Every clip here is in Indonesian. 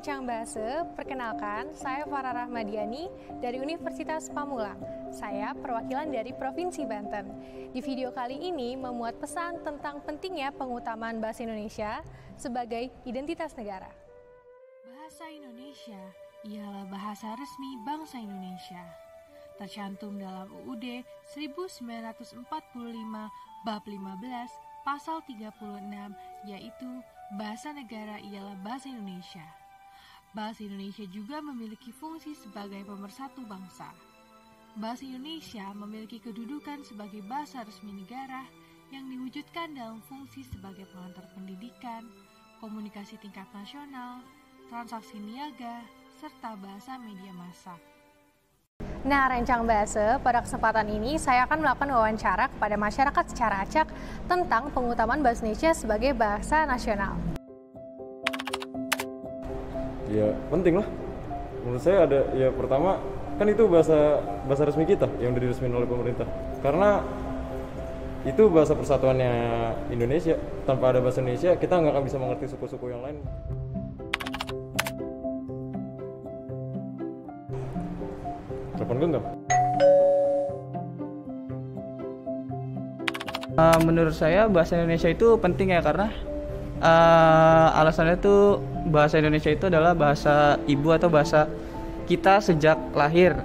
Rencang Bahasa, perkenalkan, saya Farah Rahmadiani dari Universitas Pamulang. Saya perwakilan dari Provinsi Banten. Di video kali ini memuat pesan tentang pentingnya pengutamaan bahasa Indonesia sebagai identitas negara. Bahasa Indonesia ialah bahasa resmi bangsa Indonesia. Tercantum dalam UUD 1945 Bab 15 Pasal 36, yaitu bahasa negara ialah bahasa Indonesia. Bahasa Indonesia juga memiliki fungsi sebagai pemersatu bangsa. Bahasa Indonesia memiliki kedudukan sebagai bahasa resmi negara yang diwujudkan dalam fungsi sebagai pengantar pendidikan, komunikasi tingkat nasional, transaksi niaga, serta bahasa media massa. Nah, Rencang Bahasa, pada kesempatan ini saya akan melakukan wawancara kepada masyarakat secara acak tentang pengutamaan bahasa Indonesia sebagai bahasa nasional. Ya, penting lah. Menurut saya ada, ya pertama, kan itu bahasa resmi kita yang diresmikan oleh pemerintah. Karena itu bahasa persatuannya Indonesia. Tanpa ada bahasa Indonesia, kita nggak akan bisa mengerti suku-suku yang lain. Telepon genggam. Menurut saya bahasa Indonesia itu penting ya, karena alasannya itu bahasa Indonesia itu adalah bahasa ibu atau bahasa kita sejak lahir.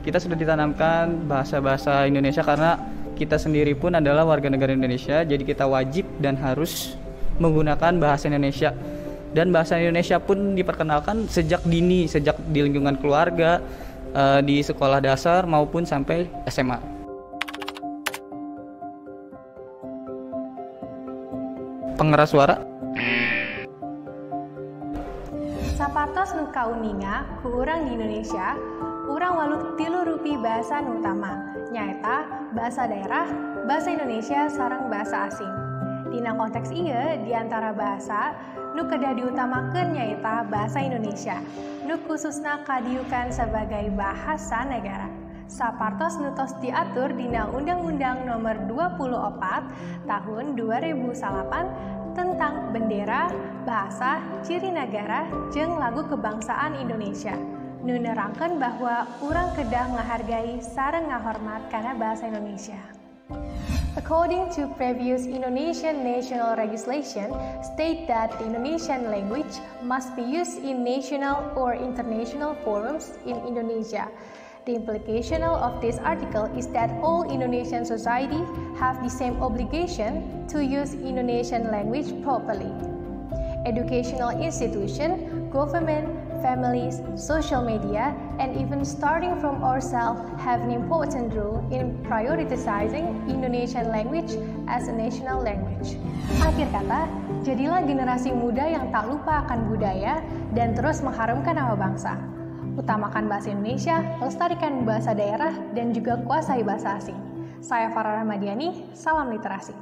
Kita sudah ditanamkan bahasa-bahasa Indonesia karena kita sendiri pun adalah warga negara Indonesia, jadi kita wajib dan harus menggunakan bahasa Indonesia. Dan bahasa Indonesia pun diperkenalkan sejak dini, sejak di lingkungan keluarga, di sekolah dasar maupun sampai SMA. Pengeras suara. Sapartos nu kauninga ku urang di Indonesia, urang walu tilu rupi bahasa nu utama, nyaeta bahasa daerah, bahasa Indonesia sareng bahasa asing. Dina konteks ieu di antara bahasa nu kedah diutamakeun nyaeta bahasa Indonesia, nu khususna kadiukan sebagai bahasa negara. Sapartos nu tos diatur dina Undang-Undang Nomor 24 Tahun 2008 tentang bendera, bahasa, ciri negara, jeung lagu kebangsaan Indonesia. Nu nerangkeun bahwa urang kedah ngahargai sareng ngahormat kana bahasa Indonesia. According to previous Indonesian national legislation, state that the Indonesian language must be used in national or international forums in Indonesia. The implication of this article is that all Indonesian society have the same obligation to use Indonesian language properly. Educational institution, government, families, social media, and even starting from ourselves have an important role in prioritizing Indonesian language as a national language. Akhir kata, jadilah generasi muda yang tak lupa akan budaya dan terus mengharumkan nama bangsa. Utamakan bahasa Indonesia, lestarikan bahasa daerah, dan juga kuasai bahasa asing. Saya Farah Rahmadiani, salam literasi.